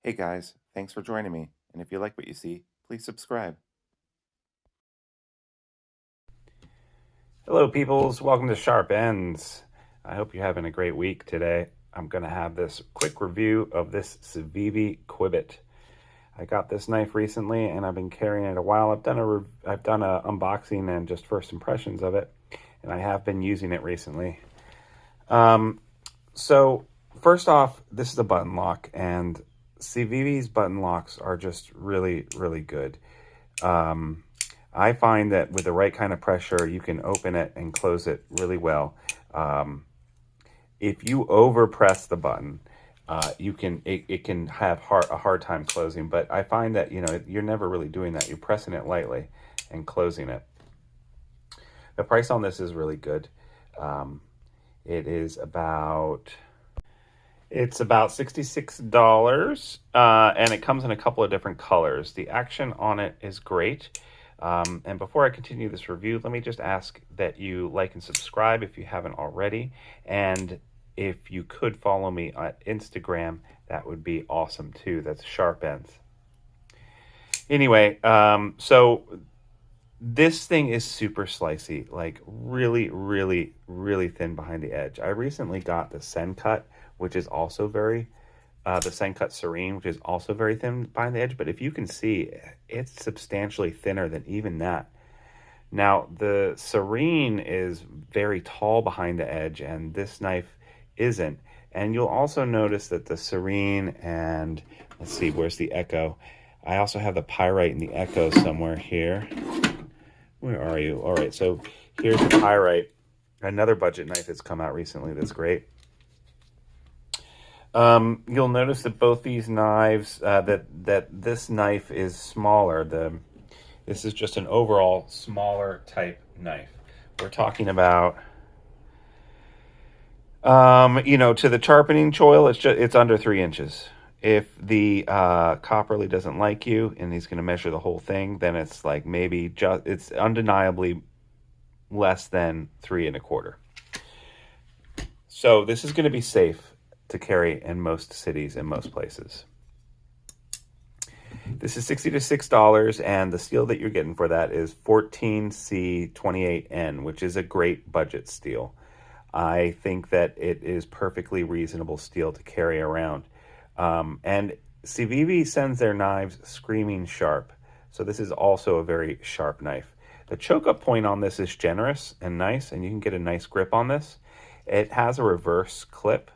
Hey guys, thanks for joining me, and if you like what you see, please subscribe. Hello, peoples. Welcome to Sharp Ends. I hope you're having a great week today. I'm going to have this quick review of this Civivi Qubit. I got this knife recently, and I've been carrying it a while. I've done a unboxing and just first impressions of it, and I have been using it recently. So first off, this is a button lock, and Civivi's button locks are just really, really good. I find that with the right kind of pressure, you can open it and close it really well. If you over press the button, it can have a hard time closing. But I find that you're never really doing that. You're pressing it lightly and closing it. The price on this is really good. It is about $66, and it comes in a couple of different colors. The action on it is great. And before I continue this review, let me just ask that you like and subscribe if you haven't already. And if you could follow me on Instagram, that would be awesome too. That's Sharp Ends. Anyway, so this thing is super slicey, like really, really, really thin behind the edge. I recently got the Sencut, which is also very the Sencut Serene, which is also very thin behind the edge, but if you can see, it's substantially thinner than even that. Now, the Serene is very tall behind the edge, and this knife isn't. And you'll also notice that the Serene and, let's see, where's the Echo? I also have the Pyrite and the Echo somewhere here. Where are you? All right, so here's the Pyrite, another budget knife that's come out recently that's great. You'll notice that both these knives, that this knife is smaller. This is just an overall smaller type knife. We're talking about, to the sharpening choil, it's under 3 inches. If the Copperly doesn't like you and he's going to measure the whole thing, then it's like maybe it's undeniably less than 3 1/4. So this is going to be safe to carry in most cities and most places. This is $66, and the steel that you're getting for that is 14C28N, which is a great budget steel. I think that it is perfectly reasonable steel to carry around. And Civivi sends their knives screaming sharp, so this is also a very sharp knife. The choke-up point on this is generous and nice, and you can get a nice grip on this. It has a reverse clip,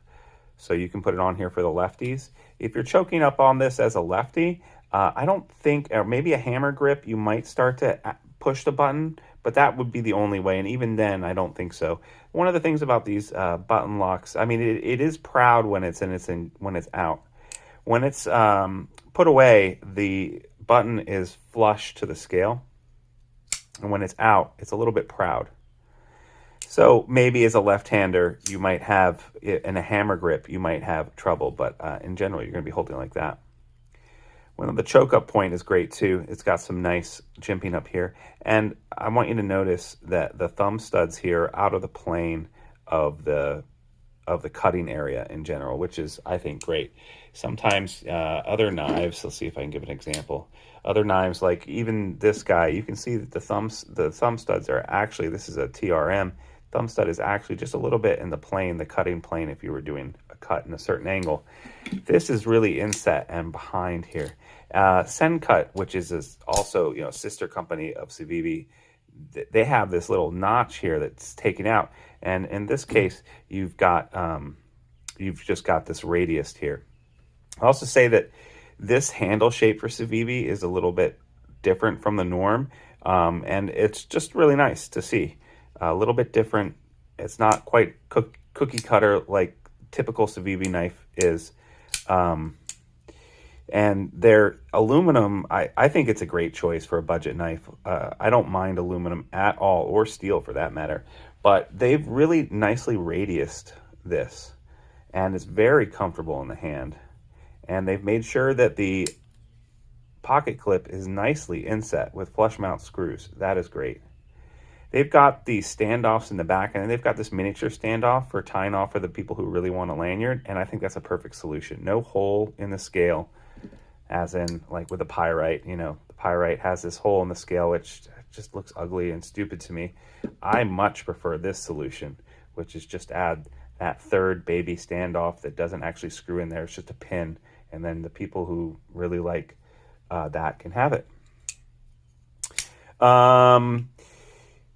so you can put it on here for the lefties. If you're choking up on this as a lefty, I don't think, or maybe a hammer grip, you might start to push the button, but that would be the only way, and even then, I don't think so. One of the things about these button locks, I mean, it is proud when it's when it's out. When it's put away, the button is flush to the scale, and when it's out, it's a little bit proud. So maybe as a left-hander, you might have, in a hammer grip, you might have trouble, but in general, you're going to be holding like that. Well, the choke-up point is great too. It's got some nice jimping up here. And I want you to notice that the thumb studs here are out of the plane of the cutting area in general, which is, I think, great. Sometimes other knives, let's see if I can give an example. Other knives, like even this guy, you can see that the thumb studs are actually, this is a TRM, thumb stud is actually just a little bit in the plane, the cutting plane, if you were doing a cut in a certain angle. This is really inset and behind here. Sencut, which is also sister company of Civivi, they have this little notch here that's taken out, and in this case, you've just got this radius here. I'll also say that this handle shape for Civivi is a little bit different from the norm, and it's just really nice to see. A little bit different. It's not quite cookie cutter like typical Civivi knife is. And their aluminum, I think it's a great choice for a budget knife. I don't mind aluminum at all, or steel for that matter. But they've really nicely radiused this, and it's very comfortable in the hand. And they've made sure that the pocket clip is nicely inset with flush mount screws. That is great. They've got these standoffs in the back, and they've got this miniature standoff for tying off for the people who really want a lanyard, and I think that's a perfect solution. No hole in the scale as in like with the pyrite. You know, the pyrite has this hole in the scale which just looks ugly and stupid to me. I much prefer this solution, which is just add that third baby standoff that doesn't actually screw in there. It's just a pin, and then the people who really like that can have it.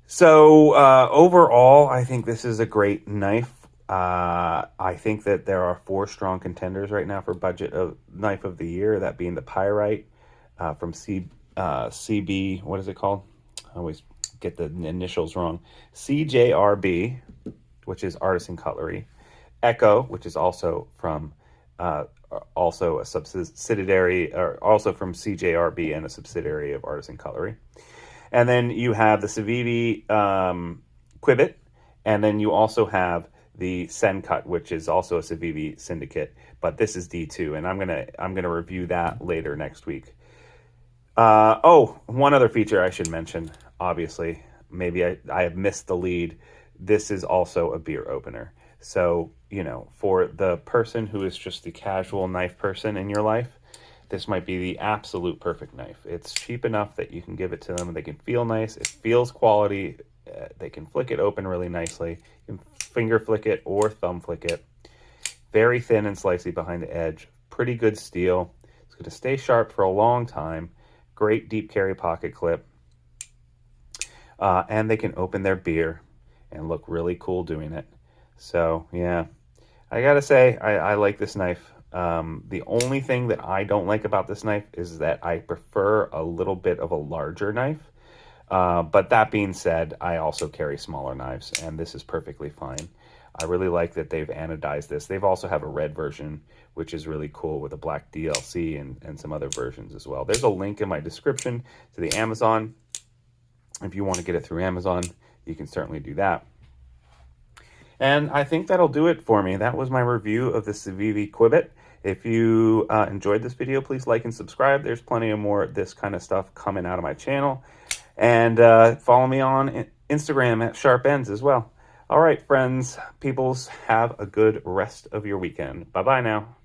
So overall, I think this is a great knife. I think that there are 4 strong contenders right now for budget of knife of the year, that being the pyrite from CB, what is it called? I always get the initials wrong. CJRB, which is Artisan Cutlery. Echo, which is also from also a subsidiary, or also from CJRB and a subsidiary of Artisan Cutlery. And then you have the Civivi Qubit, and then you also have the Sencut, which is also a Civivi syndicate, but this is D2, and I'm gonna review that later next week. Oh, one other feature I should mention. Obviously, maybe I have missed the lead. This is also a beer opener. So, you know, for the person who is just the casual knife person in your life, this might be the absolute perfect knife. It's cheap enough that you can give it to them. They can feel nice. It feels quality. They can flick it open really nicely. You can finger flick it or thumb flick it. Very thin and slicey behind the edge. Pretty good steel. It's going to stay sharp for a long time. Great deep carry pocket clip. And they can open their beer and look really cool doing it. So, yeah, I got to say, I like this knife. The only thing that I don't like about this knife is that I prefer a little bit of a larger knife. But that being said, I also carry smaller knives, and this is perfectly fine. I really like that they've anodized this. They've also have a red version, which is really cool, with a black DLC and some other versions as well. There's a link in my description to the Amazon. If you want to get it through Amazon, you can certainly do that. And I think that'll do it for me. That was my review of the Civivi Qubit. If you enjoyed this video, please like and subscribe. There's plenty of more of this kind of stuff coming out of my channel. And follow me on Instagram at Sharp Ends as well. All right, friends, peoples, have a good rest of your weekend. Bye-bye now.